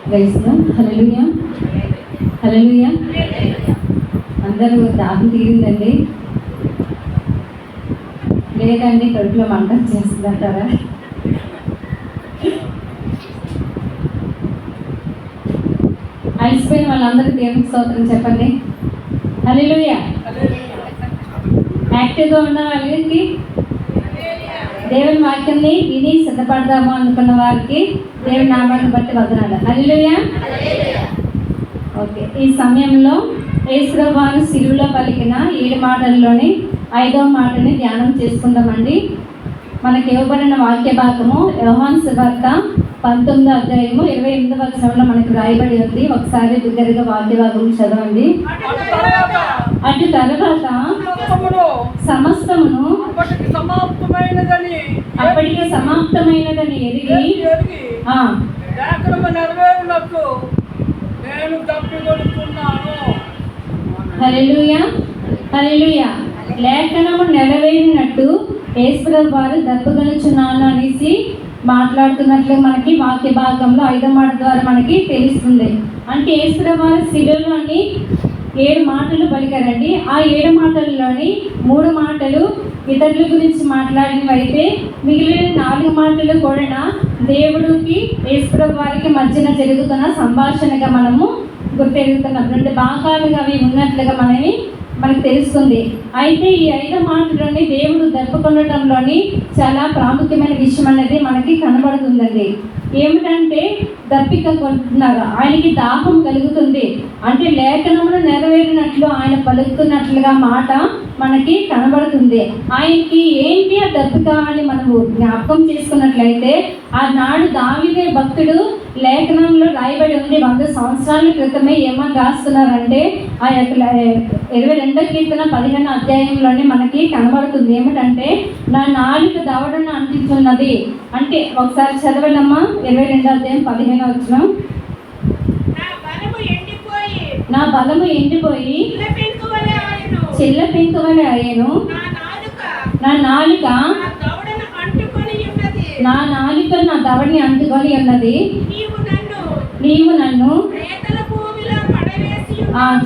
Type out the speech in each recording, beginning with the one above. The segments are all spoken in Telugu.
హల్లెలూయా హల్లెలూయా. అందరూ దాహం తీరిందండి? లేదండి, కడుపులో మంట చేస్తుందంటారా? అలసిపోయిన వాళ్ళందరూ దేవునికి స్తోత్రం చెప్పండి. హల్లెలూయా. యాక్టివ్గా ఉన్న వాళ్ళకి, దేవుని వాక్యాన్ని విని సిద్ధపడదాము అనుకున్న వారికి దేవుని నామాన్ని బట్టి వదనాలు. హల్లెలూయా. ఓకే, ఈ సమయంలో యేసుప్రభువు వారు సిలువలో పలికిన 7 మాటల్లోని 5వ మాటని ధ్యానం చేసుకుందామండి. మనకి ఇవ్వబడిన వాక్య భాగము యోహాను సువార్త 19వ అధ్యాయము 28వ వచనంలో మనకి రాయబడి ఉంది. ఒకసారి దగ్గరగా వాక్య భాగం చదవండి. అటు తర్వాత సమస్తమును అప్పటికి సమాప్తమైనదని ఎరిగి హల్లెలూయా హల్లెలూయా. లేఖనము నెరవేరినట్టు యేసుప్రభువు వారు దప్పుకొనుచున్నాను అనేసి మాట్లాడుతున్నట్లు మనకి వాక్య భాగంలో 5వ మాట ద్వారా మనకి తెలుస్తుంది. అంటే యేసుప్రభువు వారు సిలువలోని 7 మాటలు పలికారండి. ఆ 7 మాటల్లోని 3 మాటలు ఇతరుల గురించి మాట్లాడినవి అయితే మిగిలిన 4 మాటలు కూడా దేవుడికి యేసుప్రభువు వారికి మధ్యన జరుగుతున్న సంభాషణగా మనము గుర్తెరుగుతున్నాం. 2 భాగాలుగా అవి ఉన్నట్లుగా మనకు తెలుస్తుంది. అయితే ఈ 5 మాటలోని దేవుడు దప్పుకొనటంలోని చాలా ప్రాముఖ్యమైన విషయం అనేది మనకి కనబడుతుందండి. ఏమిటంటే దప్పిక కొంటున్నారు, ఆయనకి దాహం కలుగుతుంది. అంటే లేఖనములు నెరవేరినట్లు ఆయన పలుకుతున్నట్లుగా మాట మనకి కనబడుతుంది. ఆయనకి ఏంటి ఆ దప్పిక అని మనము జ్ఞాపకం చేసుకున్నట్లయితే, ఆనాడు దావీదు భక్తుడు లేఖనంలో రాయబడి ఉంది. 100 సంవత్సరాల క్రితమే ఏమని రాస్తున్నారంటే, ఆ యొక్క 22వ కీర్తన 15వ అధ్యాయంలోనే మనకి కనబడుతుంది. ఏమిటంటే, నా నాలుక దవడను అంటించున్నది. అంటే ఒకసారి చదవండమ్మా, 22వ అధ్యాయం 15వ వచనం. నా బలము ఎండిపోయి చిల్ల పెంకు వలె అయ్యను. నా నాలుక నా దవడిని అంటుకొని ఉన్నది. నీవు నన్ను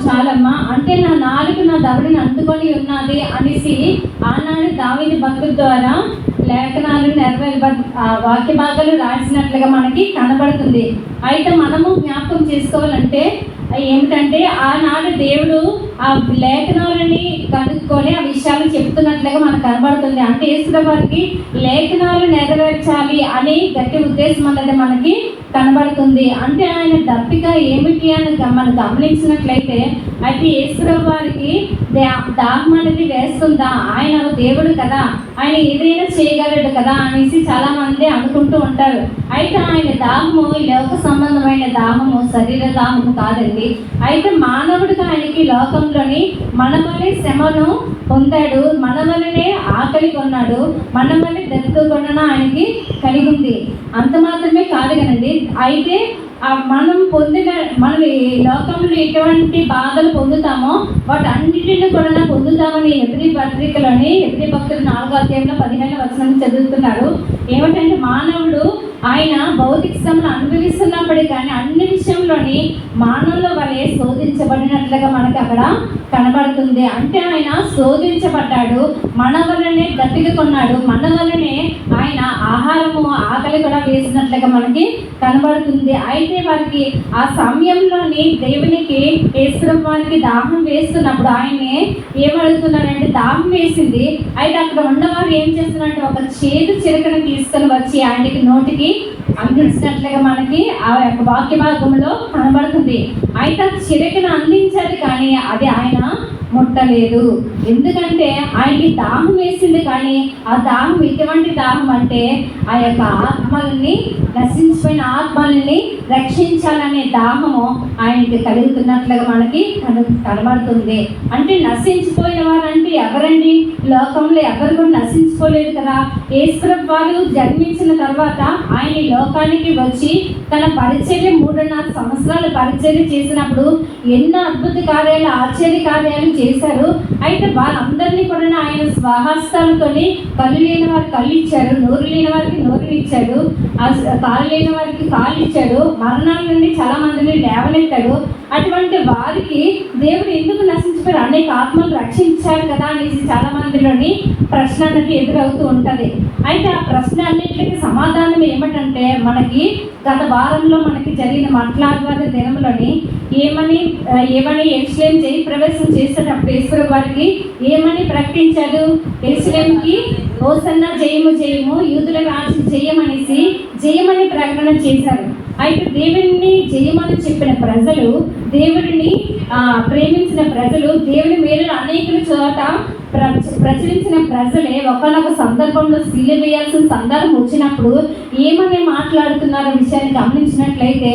చాలమ్మా, అంటే నా నాలుక నా దవడిని అంటుకొని ఉన్నది అనేసి ఆనాడు దావీదు భక్తుల ద్వారా లేఖనాలు వాక్య భాగాలు రాసినట్లుగా మనకి కనబడుతుంది. అయితే మనము జ్ఞాపకం చేసుకోవాలంటే ఏమిటంటే, ఆనాడు దేవుడు ఆ లేఖనాలని కనుక్కొని ఆ విషయాలు చెప్తున్నట్లుగా మనకు కనబడుతుంది. అంటే యేసుప్రభువు వారికి లేఖనాలు నెరవేర్చాలి అని గట్టి ఉద్దేశం అనేది మనకి కనబడుతుంది. అంటే ఆయన దప్పిక ఏమిటి అని మనం గమనించినట్లయితే, అయితే యేసుప్రభువు వారికి దాహం అనేది వేస్తుందా? ఆయన దేవుడు కదా, ఆయన ఏదైనా చేయగలడు కదా అనేసి చాలా మంది అనుకుంటూ ఉంటారు. అయితే ఆయన దాహము లోక సంబంధమైన దాహము, శరీర దాహము కాదండి. అయితే మానవుడిగా ఆయనకి లోకంలోని మన వలె శ్రమను పొందాడు, మన వలనే ఆకలి కొన్నాడు, మన వలె దెబ్బ కొన్న ఆయనకి కలిగి ఉంది. అంత మాత్రమే కాదు కదండి. అయితే మనం ఈ లోకంలో ఎటువంటి బాధలు పొందుతామో వాటన్నిటిని కూడా పొందుతామని ఎబ్రీ పత్రికలోని ఎబ్రీ భక్తులు 4వ అధ్యాయంలో 15వ వచనం చదువుతున్నారు. ఏమిటంటే, మానవుడు ఆయన భౌతిక శ్రమను అనుభవిస్తున్నప్పటికీ కానీ అన్ని విషయంలోని మానవుల వలె శోధించబడినట్లుగా మనకి అక్కడ కనబడుతుంది. అంటే ఆయన శోధించబడ్డాడు, మన వలనే దప్పిక కొన్నాడు, మన వలనే ఆయన ఆహారము ఆకలి కూడా వేసినట్లుగా మనకి కనబడుతుంది. అయితే వారికి ఆ సమయంలోని దేవునికి యేసుప్రభువు వారికి దాహం వేస్తున్నప్పుడు ఆయన్ని ఏమడుగుతున్నారంటే, దాహం వేసింది. అయితే అక్కడ ఉన్నవారు ఏం చేస్తున్నారంటే ఒక చేదు చిరకను తీసుకొని వచ్చి ఆయనకి నోటికి అందించినట్లుగా మనకి ఆ యొక్క వాక్య భాగంలో కనబడుతుంది. అయితే ఆ చిరకను అందించారు కానీ అది ఆయన ముట్టలేదు. ఎందుకంటే ఆయనకి దాహం వేసింది, కానీ ఆ దాహం ఎటువంటి దాహం అంటే ఆ యొక్క ఆత్మల్ని, నశించిపోయిన ఆత్మల్ని రక్షించాలనే దాహము ఆయనకి కలుగుతున్నట్లుగా మనకి కనబడుతుంది. అంటే నశించిపోయిన వారంటే ఎవరండి? లోకంలో ఎవరు కూడా నశించుకోలేదు కదా. యేసుప్రభువు వారు జన్మించిన తర్వాత ఆయన లోకానికి వచ్చి తన పరిచర్య 3.5 సంవత్సరాలు పరిచర్య చేసినప్పుడు ఎన్నో అద్భుత కార్యాలు, ఆశ్చర్య కార్యాలు చేశారు. అయితే వాళ్ళందరినీ కూడా ఆయన స్వహస్తాలతోని కళ్ళు లేని వారికి కళ్ళు ఇచ్చాడు, నోరు లేని వారికి నోరుని ఇచ్చాడు, కాళ్ళు లేని వారికి కాళ్ళు ఇచ్చాడు, మరణాల నుండి చాలా మందిని లేవనెత్తాడు. అటువంటి వారికి దేవుడు ఎందుకు నశించిపోయారు, అనేక ఆత్మలు రక్షించారు కదా అనేసి చాలా మందిలోని ప్రశ్న అనేది ఎదురవుతూ ఉంటుంది. అయితే ఆ ప్రశ్న అన్నింటికి సమాధానం ఏమిటంటే, మనకి గత వారంలో మనకి జరిగిన మాట్లాడే దినంలోని ఏమని యెరూషలేము జయ ప్రవేశం చేసేటప్పుడు యేసు వారికి ఏమని ప్రకటించాడు, యెరూషలేముకి హోసన్నా జయము జయము, యూదుల రాజు జయమనేసి జయమని ప్రకటన చేశారు. అయితే దేవుడిని జయమని చెప్పిన ప్రజలు, దేవుడిని ప్రేమించిన ప్రజలు, దేవుని మేలు అనేక చోట ప్రచురించిన ప్రజలే ఒకనొక సందర్భంలో సిలువ వేయాల్సిన సందర్భం వచ్చినప్పుడు ఏమని మాట్లాడుతున్నారో విషయాన్ని గమనించినట్లయితే,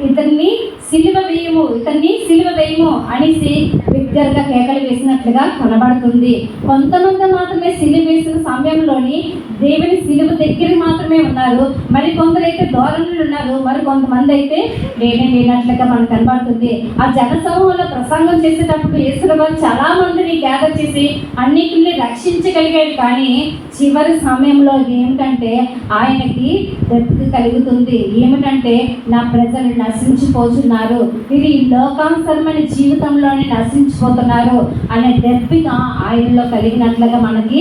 ఇతన్ని సిలువ వేయము అనేసి బిగ్గరగా కేకలు వేసినట్లుగా కనబడుతుంది. కొంతమంది మాత్రమే సిలువ వేసిన సమయంలోని దేవుని సిలువ దగ్గరికి మాత్రమే ఉన్నారు, మరి కొందరైతే దూరంలో ఉన్నారు, మరి కొంతమంది అయితే లేనట్లుగా మనకు కనబడుతుంది. ఆ జనసమూహంలో ప్రసంగం చేసేటప్పుడు యేసుప్రభువు చాలా మందిని గ్యాదర్ చేసి అన్నిటిని రక్షించగలిగాడు. కానీ చివరి సమయంలో ఏమిటంటే ఆయనకి దెబ్బకి కలుగుతుంది. ఏమిటంటే, నా ప్రజలు నశించిపోతున్నారు, ఇది లోకానుసరమైన జీవితంలోనే నశించిపోతున్నారు అనే దెబ్బగా ఆయనలో కలిగినట్లుగా మనకి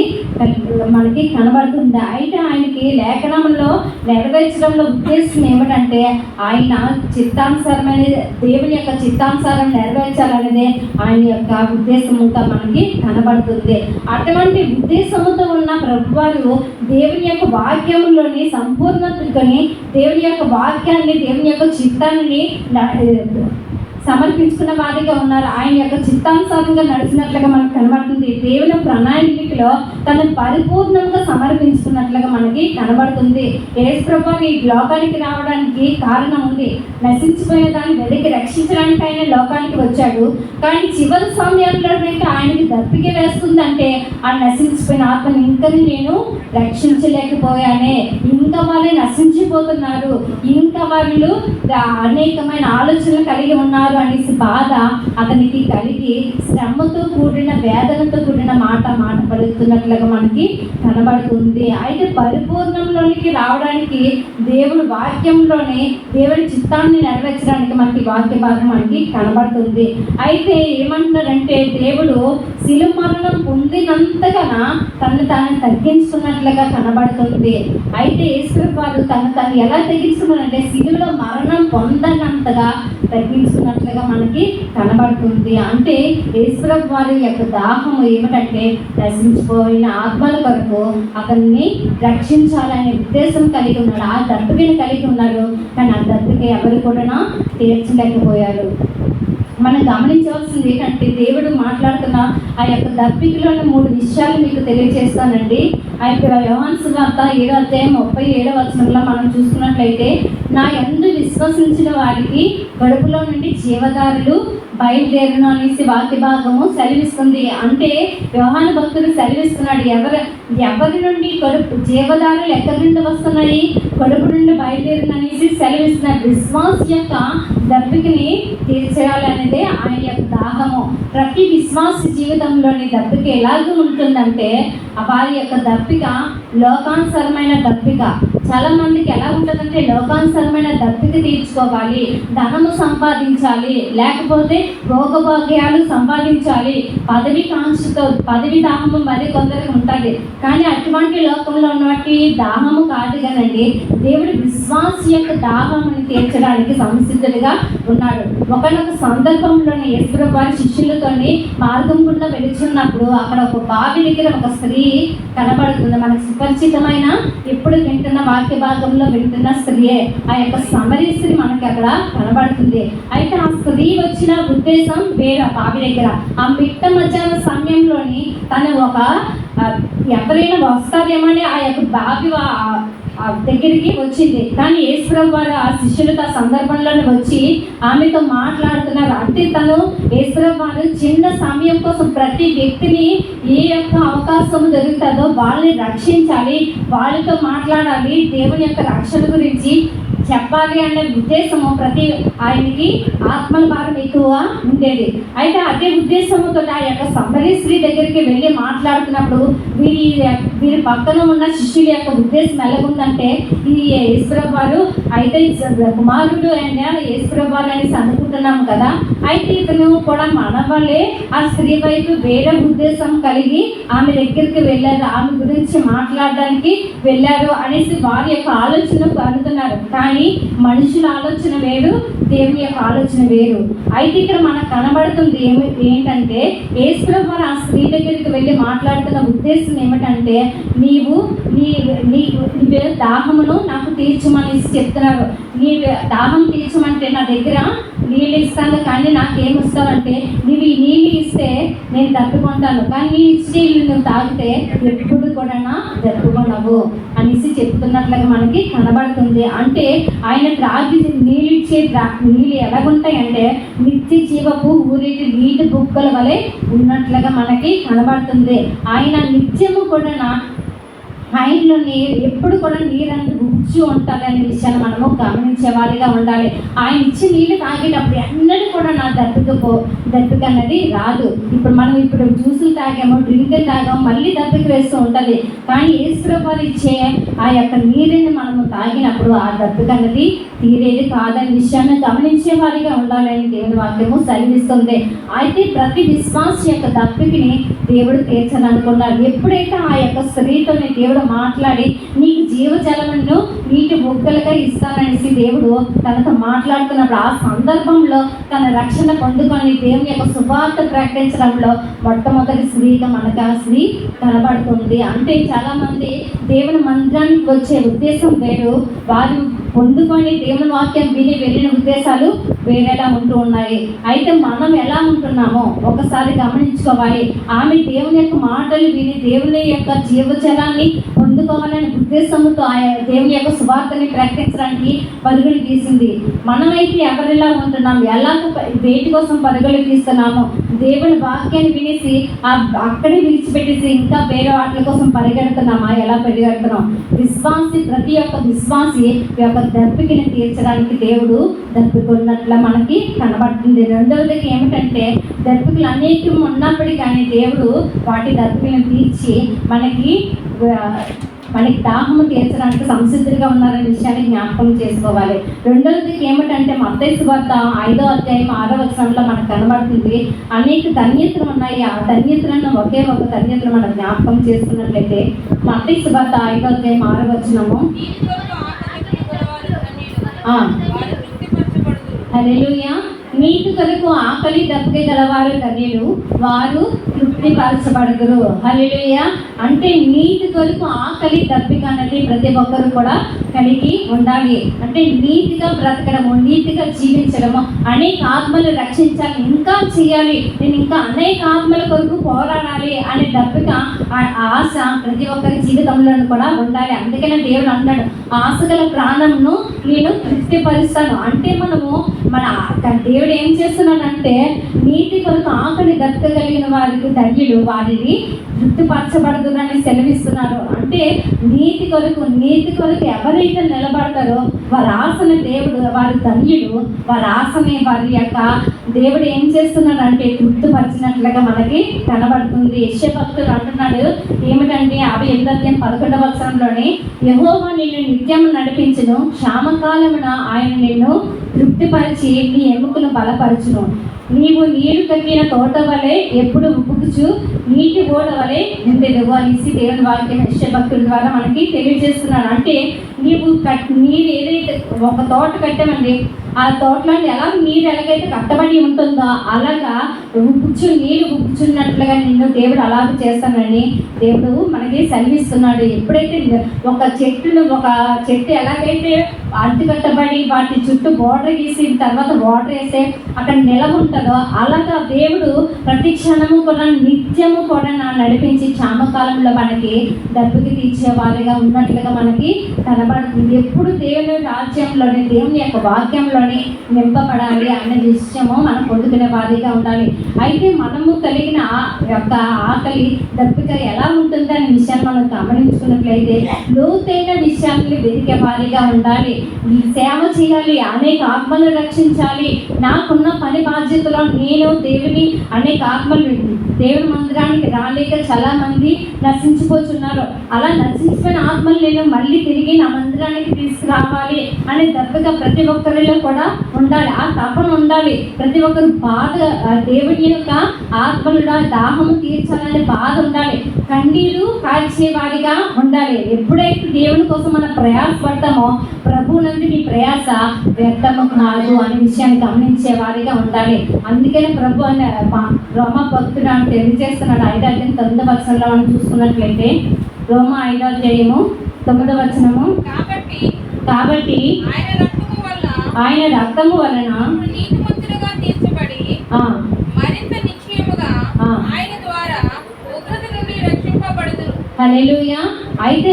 కనబడుతుంది. అయితే ఆయనకి లేఖనంలో నెరవేర్చడంలో ఉద్దేశం ఏమిటంటే, ఆయన చిత్తానుసారమైన దేవుని యొక్క చిత్తానుసారం నెరవేర్చాలనేదే ఆయన యొక్క ఉద్దేశం ఇంకా మనకి కనబడుతుంది. అటువంటి ఉద్దేశంతో ఉన్న ప్రభువారు దేవుని యొక్క వాక్యంలోని సంపూర్ణతని, దేవుని యొక్క వాక్యాన్ని, దేవుని యొక్క చిత్తాన్ని సమర్పించుకున్న వారిగా ఉన్నారు. ఆయన యొక్క చిత్తానుసారంగా నడిచినట్లుగా మనకు కనబడుతుంది. దేవుని ప్రణాళికలో తను పరిపూర్ణంగా సమర్పించుకున్నట్లుగా మనకి కనబడుతుంది. యేసుప్రభువు ఈ లోకానికి రావడానికి కారణం ఉంది. నశించిపోయిన దాన్ని వెలికి రక్షించడానికి ఆయన లోకానికి వచ్చాడు. కానీ చివరి సమయంలో ఆయనకి దప్పిక వేస్తుందంటే, ఆ నశించిపోయిన ఆత్మని ఇంకా నేను రక్షించలేకపోయానే, ఇంకా వాళ్ళు నశించిపోతున్నారు, ఇంకా వాళ్ళు అనేకమైన ఆలోచనలు కలిగి ఉన్నారు అనేసి బాధ అతనికి కలిగి శ్రమతో కూడిన, వేదనతో కూడిన మాట పలుకుతున్నట్లుగా మనకి కనబడుతుంది. అయితే పరిపూర్ణంలోనికి రావడానికి దేవుడు వాక్యంలోనే దేవుడి చిత్తాన్ని నెరవేర్చడానికి మనకి వాక్య భాగం మనకి కనబడుతుంది. అయితే ఏమంటున్నారంటే, దేవుడు శిలువ మరణం పొందినంతగా తను తగ్గించుకున్నట్లుగా కనబడుతుంది. అయితే యేసుప్రభువు వారు తను ఎలా తగ్గించుకున్నారంటే, శిలువలో మరణం పొందనంతగా తగ్గించుకున్నట్లుగా మనకి కనబడుతుంది. అంటే యేసుప్రభువు వారి యొక్క దాహం ఏమిటంటే, నశించిపోయిన ఆత్మల కొరకు అతన్ని రక్షించాలనే ఉద్దేశం కలిగి ఉన్నాడు, ఆ దప్పికని కలిగి ఉన్నారు. కానీ ఆ దప్పిక ఎవరు కూడా తీర్చలేకపోయారు. మనం గమనించవలసింది ఏంటంటే, దేవుడు మాట్లాడుతున్న ఆ యొక్క దప్పికలోని 3 విషయాలు మీకు తెలియజేస్తానండి. అయితే యోహాను సువార్త 7వ అధ్యాయం 37వ వచనంలో మనం చూసుకున్నట్లయితే, నా యందు విశ్వసించిన వారికి కడుపులో నుండి జీవదారులు బయలుదేరును అనేసి వాక్య భాగము సెలవిస్తుంది. అంటే యోహాను భక్తుడు సెలవిస్తున్నాడు, ఎవరి నుండి జీవదారులు ఎక్కడి నుండి వస్తున్నాయి, కడుపు నుండి బయలుదేరును అనేసి సెలవిస్తున్నారు. విశ్వాస యొక్క దప్పికని తీర్చేయాలి అనేదే ఆయన యొక్క దాహము. ప్రతి విశ్వాస జీవితంలోని దప్పిక ఎలాగ ఉంటుందంటే, వారి యొక్క దప్పిక లోకానుసరమైన దప్పిక. చాలా మందికి ఎలా ఉంటుందంటే, లోకానుసరమైన దప్పిక తీర్చుకోవాలి, ధనము సంపాదించాలి, లేకపోతే భోగభాగ్యాలు సంపాదించాలి, పదవి కాంక్షతో, పదవి దాహము మరి కొందరికి ఉంటుంది. కానీ అటువంటి లోకంలో ఉన్నటువంటి దాహము కాదు కదండి, దేవుడి విశ్వాస యొక్క దాహముని తీర్చడానికి సంసిద్ధుడిగా ఉన్నాడు. ఒకనొక సందర్భంలోని యేసుప్రభువు వారి శిష్యులతోని మార్గం గుండా వెళుతున్నప్పుడు అక్కడ ఒక బావి దగ్గర ఒక స్త్రీ కనబడుతుంది. మనకు సుపరిచితమైన, ఎప్పుడు వింటున్న వాక్య భాగంలో వింటున్న స్త్రీయే ఆ యొక్క సమరీ స్త్రీ మనకి అక్కడ కనబడుతుంది. అయితే ఆ స్త్రీ వచ్చిన ఉద్దేశం వేరే. బావి దగ్గర ఆ మిట్ట మధ్యాహ్న సమయంలోని తను ఎవరైనా వస్తారేమని ఆ యొక్క బావి దగ్గరికి వచ్చింది. కానీ యేసుప్రభువు వారు ఆ శిష్యులతో ఆ సందర్భంలోనే వచ్చి ఆమెతో మాట్లాడుతున్నారు. అంటే తను యేసుప్రభువు వారు చిన్న సమయం కోసం ప్రతి వ్యక్తిని ఏ యొక్క అవకాశం దొరుకుతుందో వాళ్ళని రక్షించాలి, వాళ్ళతో మాట్లాడాలి, దేవుని యొక్క రక్షణ గురించి చెప్పాలి అనే ఉద్దేశము ప్రతి ఆయనకి ఆత్మల భారం ఎక్కువ ఉండేది. అయితే అదే ఉద్దేశంతో ఆ యొక్క సమరీ స్త్రీ దగ్గరికి వెళ్ళి మాట్లాడుతున్నప్పుడు వీరి పక్కన ఉన్న శిష్యుల యొక్క ఉద్దేశం ఎలాగుందంటే, ఈ యేసుప్రభు వారు అయితే కుమారుడు అయినా యేసుప్రభు వారు అనేసి అనుకుంటున్నాము కదా, అయితే ఇతను కూడా మన వల్లే ఆ స్త్రీ వైపు వేరే ఉద్దేశం కలిగి ఆమె దగ్గరికి వెళ్ళారు, ఆమె గురించి మాట్లాడడానికి వెళ్ళారు అనేసి వారి యొక్క ఆలోచనకు అనుకున్నారు. కానీ మనుషుల ఆలోచన వేరు, దేవుని యొక్క ఆలోచన వేరు. అయితే ఇక్కడ మనకు కనబడుతుంది ఏంటంటే, యేసుప్రభు వారు ఆ స్త్రీ దగ్గరికి వెళ్ళి మాట్లాడుతున్న ఉద్దేశం ఏమిటంటే, నీవు దాహమును నాకు తీర్చమని చెప్తున్నారు. నీ దాహం తీర్చమంటే నా దగ్గర నీళ్ళు ఇస్తాను, కానీ నాకేమిస్తావంటే నీవు ఈ నీళ్ళు ఇస్తే నేను తప్పుకుంటాను, కానీ నీ ఇచ్చి నీళ్ళు నువ్వు తాగితే ఎప్పుడు కూడా తప్పుకోనవు అనేసి చెప్తున్నట్లుగా మనకి కనబడుతుంది. అంటే ఆయన త్రాగి నీళ్ళు ఇచ్చే నీళ్ళు ఎలాగుంటాయంటే నిత్య జీవపు ఊరికి నీటి బుక్కల వలె ఉన్నట్లుగా మనకి కనబడుతుంది. ఆయన నిత్యము కూడా ఆయనలో ఎప్పుడు కూడా నీరంతా ఉచ్చి ఉంటుంది అనే విషయాన్ని మనము గమనించే వారిగా ఉండాలి. ఆయన ఇచ్చి నీళ్ళు తాగేటప్పుడు ఎన్నడూ కూడా నా దప్పిక అన్నది రాదు. ఇప్పుడు జ్యూసులు తాగాము, డ్రింక్ తాగాము, మళ్ళీ దప్పిక వేస్తూ ఉంటుంది. కానీ యేసుప్రభు వారు ఇచ్చే ఆ యొక్క నీరుని మనము తాగినప్పుడు ఆ దప్పిక అన్నది తీరేది కాదనే విషయాన్ని గమనించే వారిగా ఉండాలని దేవుని వాక్యము సెలవిస్తుంది. అయితే ప్రతి విశ్వాస యొక్క దప్పికని దేవుడు తీర్చాలనుకున్నాడు. ఎప్పుడైతే ఆ యొక్క స్త్రీతోనే దేవుడు మాట్లాడి నీకు జీవజలమును నీటి బుగ్గలుగా ఇస్తాననేసి దేవుడు తనతో మాట్లాడుతున్నప్పుడు ఆ సందర్భంలో తన రక్షణ పొందుకొని దేవుని యొక్క సువార్త ప్రకటించడంలో మొట్టమొదటి స్త్రీగా మనకు ఆ స్త్రీ కనబడుతుంది. అంటే చాలామంది దేవుని మందిరానికి వచ్చే ఉద్దేశం వేరు, వారు పొందుకొని దేవుని వాక్యం విని వెళ్ళిన ఉద్దేశాలు వేరేలా ఉంటూ ఉన్నాయి. అయితే మనం ఎలా ఉంటున్నామో ఒకసారి గమనించుకోవాలి. ఆమె దేవుని యొక్క మాటలు విని దేవుని యొక్క జీవజలాన్ని పొందుకోవాలనే ఉద్దేశంతో ఆ దేవుని యొక్క సువార్తని ప్రకటించడానికి పరుగులు తీసింది. మనమైతే ఎవరిలా ఉంటున్నాం, ఎలా వేటి కోసం పరుగులు తీస్తున్నాము? దేవుని వాక్యాన్ని వినేసి అక్కడే విడిచిపెట్టేసి ఇంకా వేరే వాటి కోసం పరిగెడుతున్నామా? ఎలా పరిగెడుతున్నాం? ప్రతి ఒక్క విశ్వాసి యొక్క దప్పికని తీర్చడానికి దేవుడు దప్పికున్నట్ల మనకి కనబడుతుంది. రెండవది ఏమిటంటే, దప్పికలు అనేకం ఉన్నప్పటికీ కానీ దేవుడు వాటి దప్పికలను తీర్చి మనకి దాహము తీర్చడానికి సంసిద్ధులుగా ఉన్నారనే విషయాన్ని జ్ఞాపకం చేసుకోవాలి. రెండవది ఏమిటంటే, మత్తయి సువార్త 5వ అధ్యాయం 6వ వచనంలో మనకు కనబడుతుంది. అనేక ధన్యతలు ఉన్నాయి. ఆ ధన్యతలను ఒకే ఒక ధన్యతలు మనం జ్ఞాపకం చేసుకున్నట్లయితే మత్తయి సువార్త 5వ అధ్యాయం 6వ వచనము, హల్లెలూయా, నీతి కొరకు ఆకలి దప్పిక గలవారు ధన్యులు, వారు తృప్తిపరచబడుదురు. హల్లెలూయా. అంటే నీతి కొరకు ఆకలి దప్పిక అనేది ప్రతి ఒక్కరు కూడా కలిగి ఉండాలి. అంటే నీతిగా బ్రతకడము, నీతిగా జీవించడము, అనేక ఆత్మలు రక్షించాలి, ఇంకా చేయాలి, నేను ఇంకా అనేక ఆత్మల కొరకు పోరాడాలి అనే దప్పిక, ఆశ ప్రతి ఒక్కరి జీవితంలో కూడా ఉండాలి. అందుకనే దేవుడు అన్నాడు, ఆశ గల ప్రాణంను నేను తృప్తిపరుస్తాను. అంటే మన దేవుడు ఏం చేస్తున్నాడంటే, నీతి కొరకు ఆకలి దప్పిక కలిగిన వారికి ధన్యులు, వారిని తృప్తిపరచబడదునని సెలవిస్తున్నారు. అంటే నీతి కొరకు ఎవరైతే నిలబడతారో వారి ఆశని దేవుడు, వారి ధన్యులు, వారి ఆశని వారి యొక్క దేవుడు ఏం చేస్తున్నాడంటే తృప్తిపరిచినట్లుగా మనకి కనబడుతుంది. యెషయా భక్తుడు అంటున్నాడు ఏమిటంటే 58:11 వచనంలోని, యెహోవా నిన్ను నిత్యం నడిపించును, క్షామకాలమున ఆయన నిన్ను తృప్తిపరిచి నీ ఎముకను బలపరచును. నీవు నీరు కట్టిన తోట వలె ఎప్పుడు ఉప్పుకుచు నీటి ఓడ వలె ఉండేది అనేసి దేవుని వాక్యం యెషయా భక్తుల ద్వారా మనకి తెలియజేస్తున్నాడు. అంటే నీరు ఏదైతే ఒక తోట కట్టామండి, ఆ తోటలో నీరు ఎలాగైతే కట్టబడి ఉంటుందో అలాగా నీరు ఉప్పుచున్నట్లుగా నిన్ను దేవుడు అలాగ చేస్తానని దేవుడు మనకి సెలవిస్తున్నాడు. ఎప్పుడైతే ఒక చెట్టు ఎలాగైతే అడ్డు కట్టబడి వాటి చుట్టూ బోర్డర్ గీసి తర్వాత వాటర్ వేస్తే అక్కడ నిలవ ఉంటుందో అలాగా దేవుడు ప్రతి క్షణము కూడా నిత్యము కూడా నడిపించి క్షామకాలంలో మనకి దప్పికి తీర్చే వారిగా ఉన్నట్లుగా మనకి కనబడుతుంది. కనబడుతుంది. ఎప్పుడు దేవుని రాజ్యంలోని, దేవుని యొక్క వాక్యంలోని నింపబడాలి అనే విషయము మనం పొందుకునే వారిగా ఉండాలి. అయితే మనము కలిగిన యొక్క ఆకలి దప్పిక ఎలా ఉంటుందనే విషయాన్ని మనం గమనించుకున్నట్లయితే లోతైన విషయాన్ని వెతికే వారిగా ఉండాలి. సేవ చేయాలి, అనేక ఆత్మలు రక్షించాలి. నాకున్న పని బాధ్యతలో నేను దేవుని అనేక ఆత్మలు దేవుని మందిరానికి రాలేక చాలా మంది నశించిపోతున్నారు. అలా నశించిపోయిన ఆత్మలు నేను మళ్ళీ తిరిగి నా మందిరానికి తీసుకురావాలి అనే దప్పిక ప్రతి ఒక్కరిలో కూడా ఉండాలి. ఆ తపన ఉండాలి. ప్రతి ఒక్కరు బాధ, దేవుని యొక్క ఆత్మలుగా దాహము తీర్చాలనే బాధ ఉండాలి. కన్నీరు కాల్చేవాడిగా ఉండాలి. ఎప్పుడైతే దేవుని కోసం మనం ప్రయాసపడతామో ప్రభు నుండి నీ ప్రయాస వ్యర్థము కాదు అనే విషయాన్ని గమనించే వారిగా ఉండాలి. అందుకనే ప్రభు అనే రోమ భక్తుడు అని తెలియజేస్తున్నాడు. 5:9 మనం చూసుకున్నట్లయితే రోమ 5:9 కాబట్టి ఆయన రక్తము వలన నీతిమంతులుగా తీర్చబడి మరింత నిశ్చయముగా ఆయన ద్వారా ఉగ్రత నుండి రక్షింపబడుదురు. హల్లెలూయా. అయితే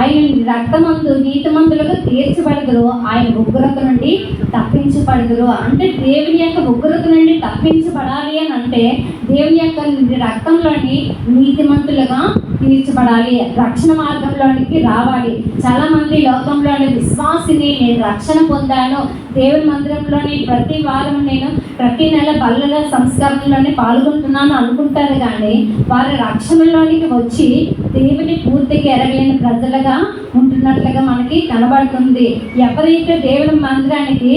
ఆయన రక్తమందు నీతిమంతులుగా తీర్చబడుదురు, ఆయన ఉగ్రత నుండి తప్పించబడుదురు. అంటే దేవుని యొక్క ఉగ్రత నుండి తప్పించబడాలి అని అంటే దేవుని యొక్క రక్తంలోని నీతిమంతులుగా తీర్చబడాలి, రక్షణ మార్గంలోనికి రావాలి. చాలా మంది లోకంలోని విశ్వాసిని, నేను రక్షణ పొందాను, దేవుని మందిరంలోని ప్రతి వారం నేను ప్రతి నెల బల్లల సంస్కరణలోనే పాల్గొంటున్నాను అనుకుంటారు. కానీ వారి రక్షణలోనికి వచ్చి దేవుని పూర్తిగా ఎరగలేని ప్రజలుగా ఉంటున్నట్లుగా మనకి కనబడుతుంది. ఎవరైతే దేవుని మందిరానికి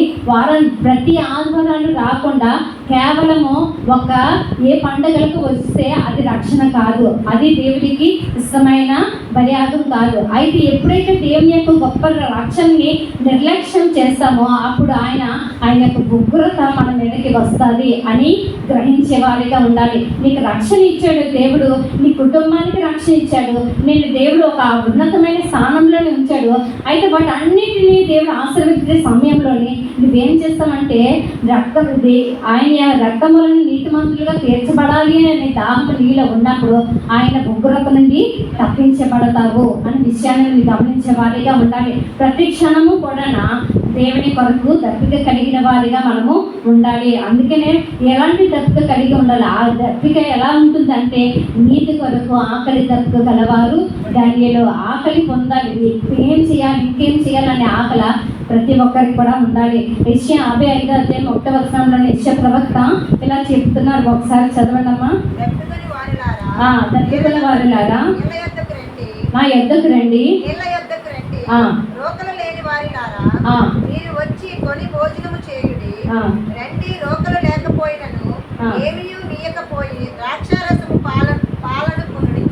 ప్రతి ఆదివారాలు రాకుండా కేవలము ఏ పండుగలకు వస్తే అది రక్షణ కాదు, అది దేవుడికి ఇష్టమైన మర్యాదం కాదు. అయితే ఎప్పుడైతే దేవుని యొక్క గొప్ప రక్షణని నిర్లక్ష్యం చేస్తామో అప్పుడు ఆయన యొక్క ఉగ్రత మన మీదకి వస్తుంది అని గ్రహించే వారిగా ఉండాలి. నీకు రక్షణ ఇచ్చాడు దేవుడు, నీ కుటుంబానికి రక్షణ ఇచ్చాడు, నేను దేవుడు ఒక ఉన్నతమైన స్థానంలోనే ఉంచాడు. అయితే వాటి అన్నిటినీ దేవుడు ఆశీర్వదించే సమయంలోని నువ్వేం చేస్తామంటే ఆయన రక్తం వలన నీతిమంతులుగా తీర్చబడాలి అనే దాహం నీలో ఉన్నప్పుడు ఆయన ఉగ్రత నుండి తప్పించబడతావు అనే విషయాన్ని గమనించే వారిగా ఉండాలి. ప్రతి క్షణము కూడా దేవుని కొరకు దప్పిక కలిగిన వారిగా మనము ఉండాలి. అందుకనే ఎలాంటి దప్పిక కలిగి ఉండాలి? ఆ దప్పిక ఎలా ఉంటుందంటే నీతి కొరకు ఆకలి దప్పిక గలవారు దానిలో ఆకలి పొందాలి. ఏం చేయాలి, ఇంకేం చేయాలనే ఆకలి ప్రతి ఒక్కరికి కూడా ఉండాలి. యెషయా 55:1 యెషయా ప్రవక్త ఇలా చెప్తున్నారు. ఒకసారి చదవండమ్మా. దప్పికల వారిలాగా నా యొద్దకు రండి, రోకలు లేని వారిలారా మీరు వచ్చి కొని భోజనము చేయుడి. రండి, రోకలు లేకపోయినను ఏమీ నీయకపోయి ద్రాక్షారసము పాలను కొనుడి.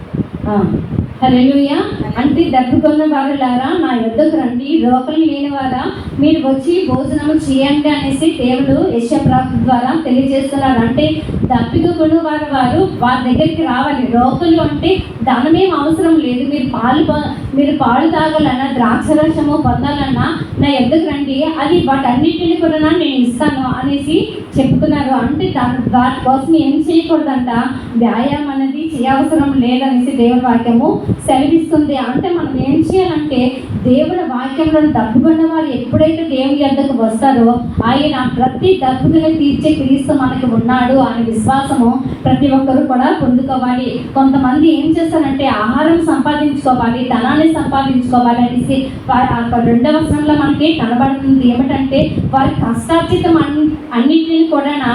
హల్లెలూయా. అంటే దప్పుకున్న వారులారా నా యొద్దకు రండి, రోకలు లేని వారా మీరు వచ్చి భోజనము చేయండి అనేసి దేవుడు యెషయా ప్రవక్త ద్వారా తెలియజేస్తున్నారు. అంటే దప్పికను వారి దగ్గరికి రావాలి. రోకలు అంటే ధనమేం అవసరం లేదు. మీరు పాలు తాగాలన్నా ద్రాక్షరసము పొందాలన్నా నా యొద్దకు రండి, అది వాటన్నిటిని కూడా నేను ఇస్తాను అనేసి చెప్తున్నారు. అంటే వాటి కోసం ఏం చేయకూడదంట, వ్యాయామం అనేది చేయవసరం లేదనేసి దేవుని వాక్యము సెలవిస్తుంది. అంటే మనం ఏం చేయాలంటే దేవుని వాక్యంలో దప్పుకున్న వారు ఎప్పుడైతే దేవుని యొద్దకు వస్తారో ఆయన ప్రతి దప్పుకుని తీర్చే క్రీస్తు మనకి ఉన్నాడు అనే విశ్వాసము ప్రతి ఒక్కరు కూడా పొందుకోవాలి. కొంతమంది ఏం చేస్తారంటే ఆహారం సంపాదించుకోవాలి, ధనాన్ని సంపాదించుకోవాలి అనేసి వారి 2వ వచనంలో మనకి కనబడుతుంది. ఏమిటంటే వారి కష్టార్జితం అన్నిటిని కూడా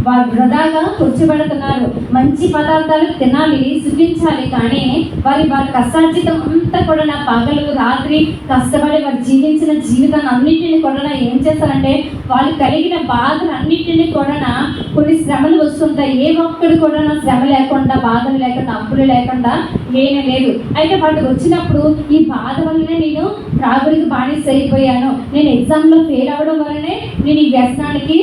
వారు వృధాగా కూర్చోబెడుతున్నారు. మంచి పదార్థాలు తినాలి, సుఖించాలి, కానీ వారి కష్టార్జితం అంతా కూడా పగలు రాత్రి కష్టపడి వారు జీవించిన జీవితాన్ని అన్నింటినీ కూడా ఏం చేస్తారంటే వాళ్ళు కలిగిన బాధలు అన్నింటినీ కూడా కొన్ని శ్రమలు వస్తుంటాయి. ఏ ఒక్కడు కూడా శ్రమ లేకుండా, బాధలు లేకుండా, అప్పులు లేకుండా లేదు. అయితే వాటికి వచ్చినప్పుడు ఈ బాధ వల్లనే నేను త్రాగుడికి బానిస అయిపోయాను, నేను ఎగ్జామ్లో ఫెయిల్ అవ్వడం వల్లనే నేను ఈ వ్యసనానికి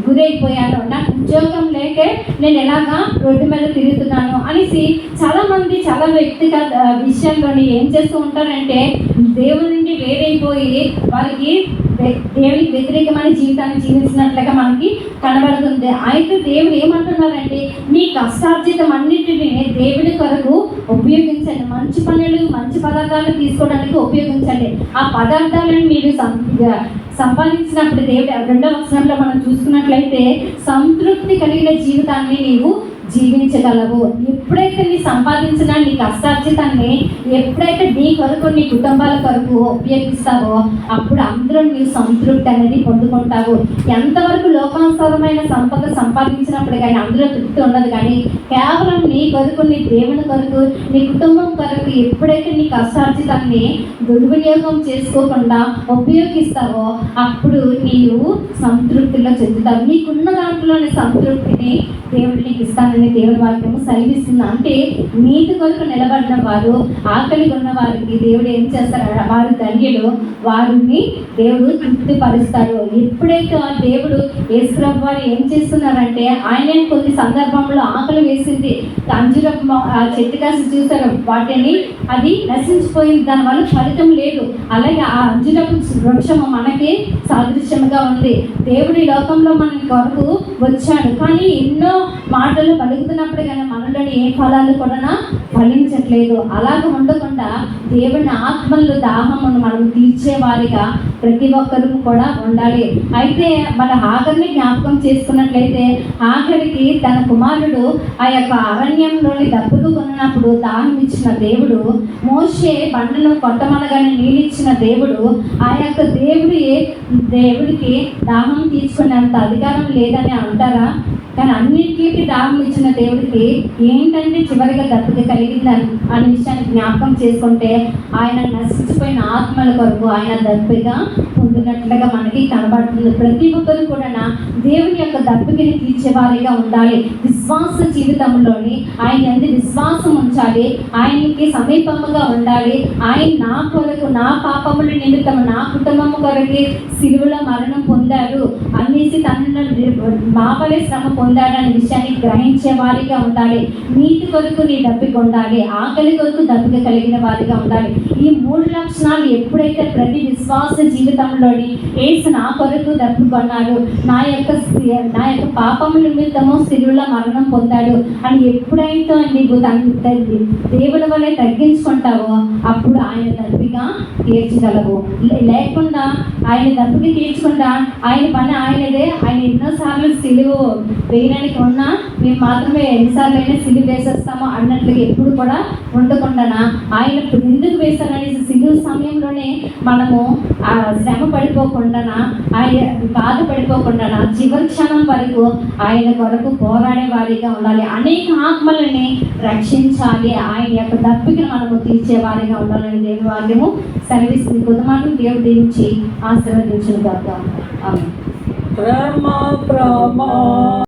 గురైపోయాను, నాకు ఉద్యోగం లేకే నేను ఎలాగా రోడ్డు మీద తిరుగుతున్నాను అనేసి చాలామంది చాలా వ్యక్తిగత విషయంలోని ఏం చేస్తూ ఉంటారంటే దేవుడి నుండి వేరైపోయి వారికి దేవునికి వ్యతిరేకమైన జీవితాన్ని జీవించినట్లుగా మనకి కనబడుతుంది. అయితే దేవుడు ఏమంటున్నారంటే మీ కష్టార్జితం అన్నింటినీ దేవుడి కొరకు ఉపయోగించండి, మంచి పనులు మంచి పదార్థాలు తీసుకోవడానికి ఉపయోగించండి. ఆ పదార్థాలను మీరు సంపాదించినప్పుడు దేవుడు 2వ వచనంలో మనం చూసుకున్నట్లయితే సంతృప్తి కలిగిన జీవితాన్ని నీవు జీవించగలవు. ఎప్పుడైతే నీ సంపాదించిన నీ కష్టార్జితాన్ని ఎప్పుడైతే నీ కొరకు నీ కుటుంబాల కొరకు ఉపయోగిస్తావో అప్పుడు అందరూ నీవు సంతృప్తి అనేది పొందుకుంటావు. ఎంతవరకు లోకానుసారమైన సంపద సంపాదించినప్పుడు కానీ అందులో తృప్తి ఉండదు. కానీ కేవలం నీ కొరకు నీ దేవుని కొరకు నీ కుటుంబం కొరకు ఎప్పుడైతే నీ కష్టార్జితాన్ని దుర్వినియోగం చేసుకోకుండా ఉపయోగిస్తావో అప్పుడు నీవు సంతృప్తిలో చెందుతావు. నీకున్న దాంట్లోని సంతృప్తిని దేవుడు నీకు ఇస్తానని దేవుడి వాక్యము సెలవిస్తుంది. అంటే నీతి కొరకు నిలబడిన వారు, ఆకలి ఉన్న వారికి దేవుడు ఏం చేస్తారు? వారు ధన్యులు, వారిని దేవుడు తృప్తిపరుస్తాడు. ఎప్పుడైతే ఆ దేవుడు యేసుప్రభు వారు ఏం చేస్తున్నారంటే ఆయన కొన్ని సందర్భంలో ఆకలి వేసింది, అంజూరపు చెట్టు కాసి చూసారు, వాటిని అది నశించిపోయింది, దానివల్ల ఫలితం లేదు. అలాగే ఆ అంజూరపు వృక్షము మనకి సాదృశ్యంగా ఉంది. దేవుడి లోకంలో మన కొరకు వచ్చాడు, కానీ ఎన్నో మాటలు పలుకుతున్నప్పుడు కానీ మనలోని ఏ ఫలాలు కూడా ఫలించట్లేదు. అలాగ ఉండకుండా దేవుని ఆత్మలు దాహమును మనం తీర్చేవారిగా ప్రతి ఒక్కరూ కూడా ఉండాలి. అయితే మన హాగర్ని జ్ఞాపకం చేసుకున్నట్లయితే హాగరికి తన కుమారుడు ఆ యొక్క అరణ్యంలోని దప్పులు కొన్నప్పుడు దాహం ఇచ్చిన దేవుడు, మోషే బండను కొట్టమనగానే నీళ్ళిచ్చిన దేవుడు, ఆ యొక్క దేవుడికి దాహం తీసుకునేంత అధికారం లేదని అంటారా? కానీ అన్నింటికి దాహం ఇచ్చిన దేవుడికి ఏంటంటే చివరిగా దప్పిక కలిగిందని అనే విషయాన్ని జ్ఞాపకం చేసుకుంటే ఆయన నశించిపోయిన ఆత్మల కొరకు ఆయన దప్పిగా పొందినట్లుగా మనకి కనబడుతుంది. ప్రతి ఒక్కరు కూడా దేవుని యొక్క దప్పికని తీర్చేవారిగా ఉండాలి. విశ్వాస జీవితంలోని ఆయన ఎంత విశ్వాసం ఉంచాలి, ఆయనకి సమీపముగా ఉండాలి. ఆయన నా కొరకు నా పాపముల నిమిత్తం నా కుటుంబము కొరకు సిలువలో మరణం పొందాడు అనేసి తనను మాపలే శ్రమ పొందాడనే విషయాన్ని గ్రహించే వారిగా ఉండాలి. నీతి కొరకు నీ దప్పిక ఉండాలి, ఆకలి కొరకు దప్పిక కలిగిన వారిగా ఉండాలి. ఈ 3 లక్షణాలు ఎప్పుడైతే ప్రతి విశ్వాస జీవితంలోని యేసు నా కొరకు దప్పుకున్నాడు, నా యొక్క పాపముల నిమిత్తము సిలువలో మరణం పొందాడు అని ఎప్పుడైతే నీవు దేవుని వలె తగ్గించుకుంటావో అప్పుడు ఆయన దప్పిగా తీర్చగలవు. లేకుండా ఆయన దప్పిక తీర్చకుండా ఆయన పని ఆయనదే, ఆయన ఎన్నోసార్లు సిలువ వేయడానికి ఉన్నా మేము మాత్రమే ఎన్నిసార్లు అయినా సిలువ వేసేస్తామో అన్నట్లుగా ఎప్పుడు కూడా ఉండకుండా ఆయన ఎందుకు వేశారని సిలువ సమయంలోనే మనము శ్రమ పడిపోకుండా, ఆయన బాధపడిపోకుండా చివరి క్షణం వరకు ఆయన కొరకు పోరాడే వారిగా ఉండాలి. అనేక ఆత్మలని రక్షించాలి, ఆయన యొక్క దప్పికను మనము తీర్చే వారిగా ఉండాలని దేవుని వాక్యము సెలవిస్తుంది. కొద్ది మాటలు దేవుడు దీనికి ఆశీర్వదించిన కాక. ఆమేన్.